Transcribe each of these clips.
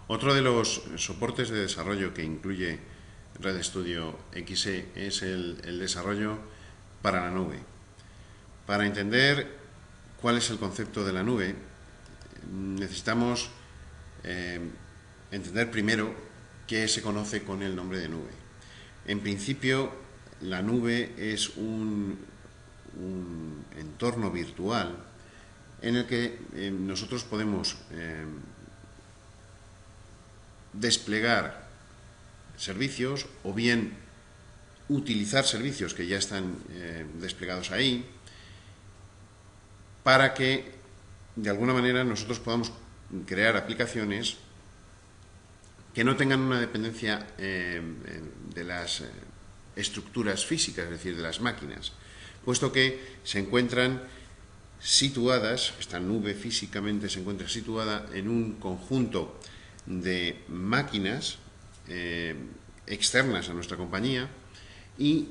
Otro de los soportes de desarrollo que incluye RedStudio XE es el desarrollo para la nube. Para entender cuál es el concepto de la nube, necesitamos entender primero qué se conoce con el nombre de nube. En principio, la nube es un entorno virtual en el que nosotros podemos desplegar servicios o bien utilizar servicios que ya están desplegados ahí para que de alguna manera nosotros podamos crear aplicaciones que no tengan una dependencia de las estructuras físicas, es decir, de las máquinas, puesto que se encuentran situadas, esta nube físicamente se encuentra situada en un conjunto de máquinas externas a nuestra compañía y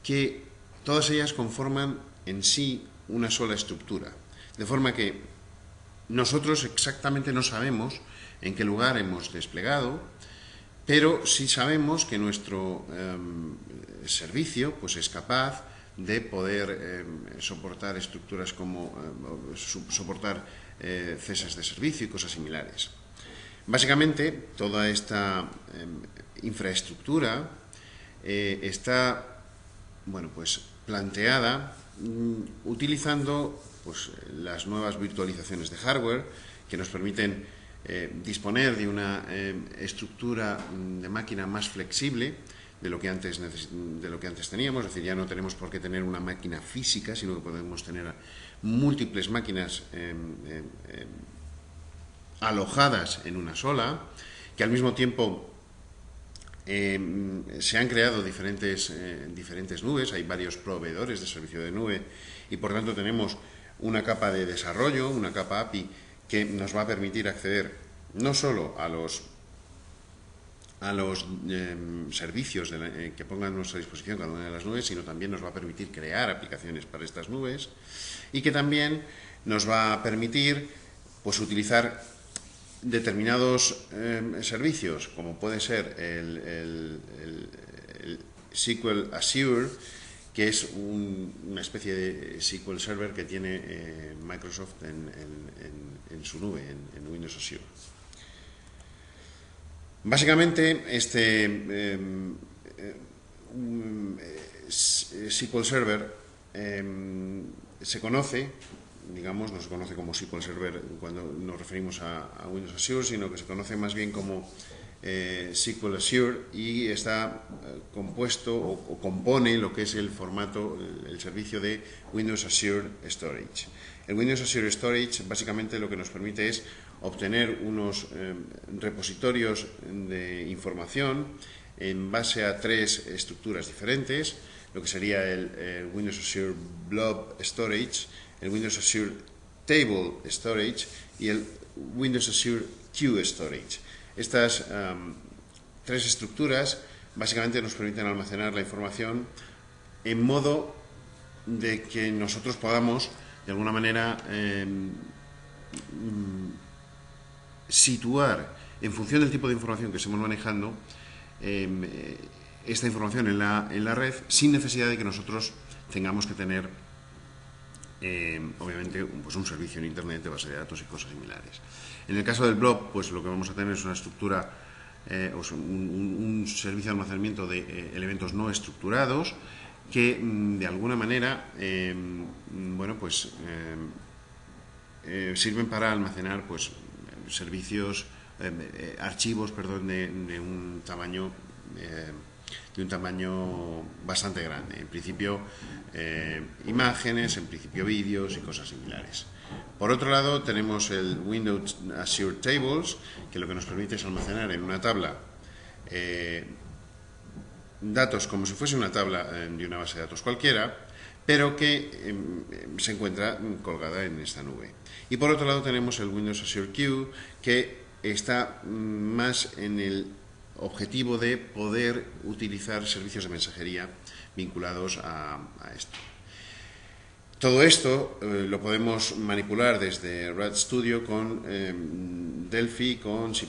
que todas ellas conforman en sí una sola estructura, de forma que nosotros exactamente no sabemos en qué lugar hemos desplegado, pero sí sabemos que nuestro servicio pues es capaz de poder soportar estructuras como soportar ceses de servicio y cosas similares. Básicamente, toda esta infraestructura está pues, planteada utilizando pues, las nuevas virtualizaciones de hardware que nos permiten disponer de una estructura de máquina más flexible de lo que antes teníamos, es decir, ya no tenemos por qué tener una máquina física, sino que podemos tener múltiples máquinas alojadas en una sola, que al mismo tiempo se han creado diferentes nubes, hay varios proveedores de servicio de nube y por tanto tenemos una capa de desarrollo, una capa API que nos va a permitir acceder no solo a los servicios que pongan a nuestra disposición cada una de las nubes, sino también nos va a permitir crear aplicaciones para estas nubes y que también nos va a permitir pues, utilizar determinados servicios, como puede ser el SQL Azure, que es una especie de SQL Server que tiene Microsoft en su nube, en Windows Azure. Básicamente, este SQL Server se conoce, digamos, no se conoce como SQL Server cuando nos referimos a Windows Azure, sino que se conoce más bien como SQL Azure y está compuesto o compone lo que es el formato, el servicio de Windows Azure Storage. El Windows Azure Storage básicamente lo que nos permite es obtener unos repositorios de información en base a tres estructuras diferentes, lo que sería el Windows Azure Blob Storage, el Windows Azure Table Storage y el Windows Azure Queue Storage. Estas tres estructuras básicamente nos permiten almacenar la información en modo de que nosotros podamos de alguna manera situar en función del tipo de información que estemos manejando esta información en la red sin necesidad de que nosotros tengamos que tener obviamente pues un servicio en internet de base de datos y cosas similares. En el caso del blob, pues lo que vamos a tener es una estructura, un servicio de almacenamiento de elementos no estructurados que de alguna manera sirven para almacenar pues servicios, archivos, de un tamaño bastante grande. En principio imágenes, en principio vídeos y cosas similares. Por otro lado tenemos el Windows Azure Tables, que lo que nos permite es almacenar en una tabla datos como si fuese una tabla de una base de datos cualquiera, pero que se encuentra colgada en esta nube. Y por otro lado tenemos el Windows Azure Queue, que está más en el objetivo de poder utilizar servicios de mensajería vinculados a esto. Todo esto lo podemos manipular desde RedStudio con Delphi, con C++.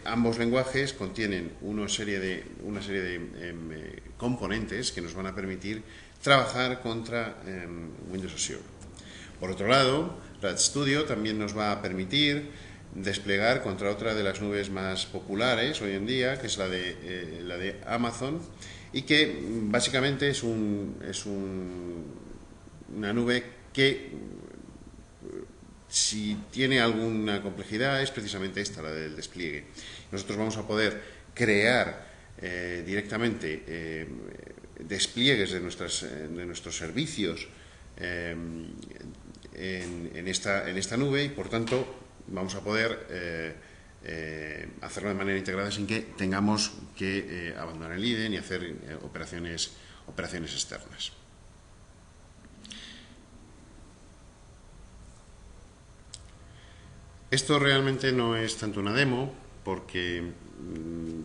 ambos lenguajes contienen una serie de componentes que nos van a permitir trabajar contra Windows Azure. Por otro lado, RadStudio también nos va a permitir desplegar contra otra de las nubes más populares hoy en día, que es la de Amazon, y que básicamente es una nube que, si tiene alguna complejidad, es precisamente esta, la del despliegue. Nosotros vamos a poder crear directamente despliegues de nuestros servicios en esta nube, y por tanto vamos a poder hacerlo de manera integrada sin que tengamos que abandonar el IDE ni hacer operaciones externas. Esto realmente no es tanto una demo, porque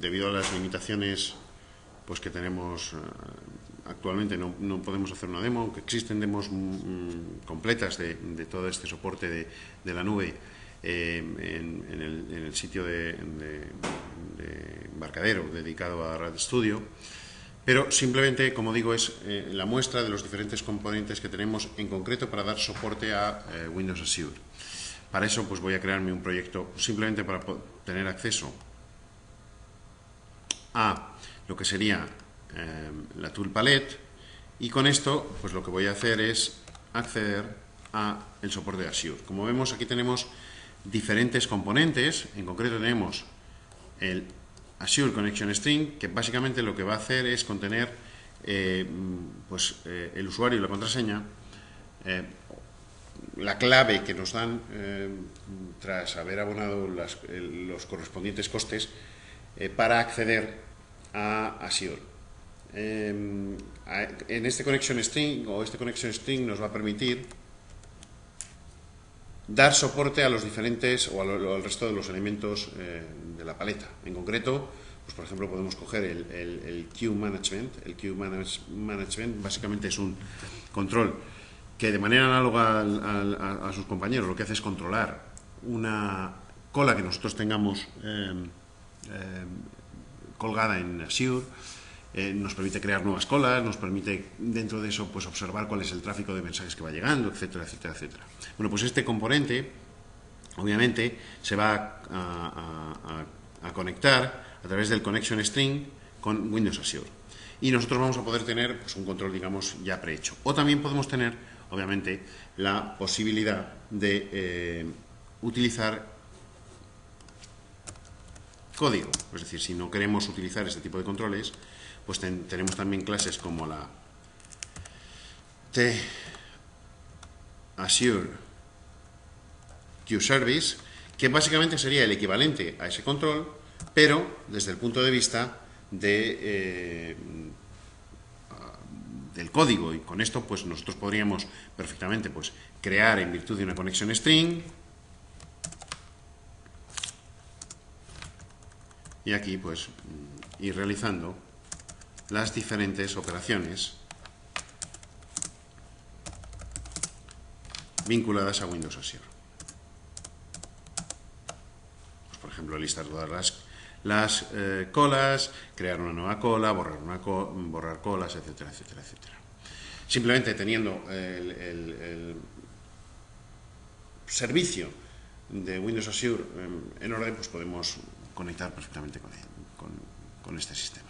debido a las limitaciones pues que tenemos actualmente no podemos hacer una demo, aunque existen demos completas de todo este soporte de la nube en el sitio de embarcadero dedicado a RadStudio, pero simplemente, como digo, es la muestra de los diferentes componentes que tenemos en concreto para dar soporte a Windows Azure. Para eso pues voy a crearme un proyecto simplemente para tener acceso a lo que sería la Tool Palette, y con esto pues lo que voy a hacer es acceder a el soporte de Azure. Como vemos, aquí tenemos diferentes componentes. En concreto tenemos el Azure Connection String, que básicamente lo que va a hacer es contener el usuario y la contraseña, la clave que nos dan tras haber abonado los correspondientes costes para acceder a Azure. En este Connection String, nos va a permitir dar soporte a los diferentes o al resto de los elementos de la paleta. En concreto, pues por ejemplo, podemos coger el Queue Management. El Queue Management básicamente es un control que, de manera análoga a sus compañeros, lo que hace es controlar una cola que nosotros tengamos colgada en Azure. Nos permite crear nuevas colas, nos permite dentro de eso pues observar cuál es el tráfico de mensajes que va llegando, etcétera, etcétera, etcétera. Bueno, pues este componente obviamente se va a conectar a través del Connection String con Windows Azure, y nosotros vamos a poder tener pues un control, digamos, ya prehecho. O también podemos tener, obviamente, la posibilidad de utilizar código. Es decir, si no queremos utilizar este tipo de controles, pues tenemos también clases como la Azure Queue Service, que básicamente sería el equivalente a ese control, pero desde el punto de vista del código. Y con esto pues nosotros podríamos perfectamente pues crear, en virtud de una connection string, y aquí pues ir realizando las diferentes operaciones vinculadas a Windows Azure. Pues, por ejemplo, listar todas las colas, crear una nueva cola, borrar colas, etcétera, etcétera, etcétera. Simplemente teniendo el servicio de Windows Azure en orden, pues podemos conectar perfectamente con este sistema.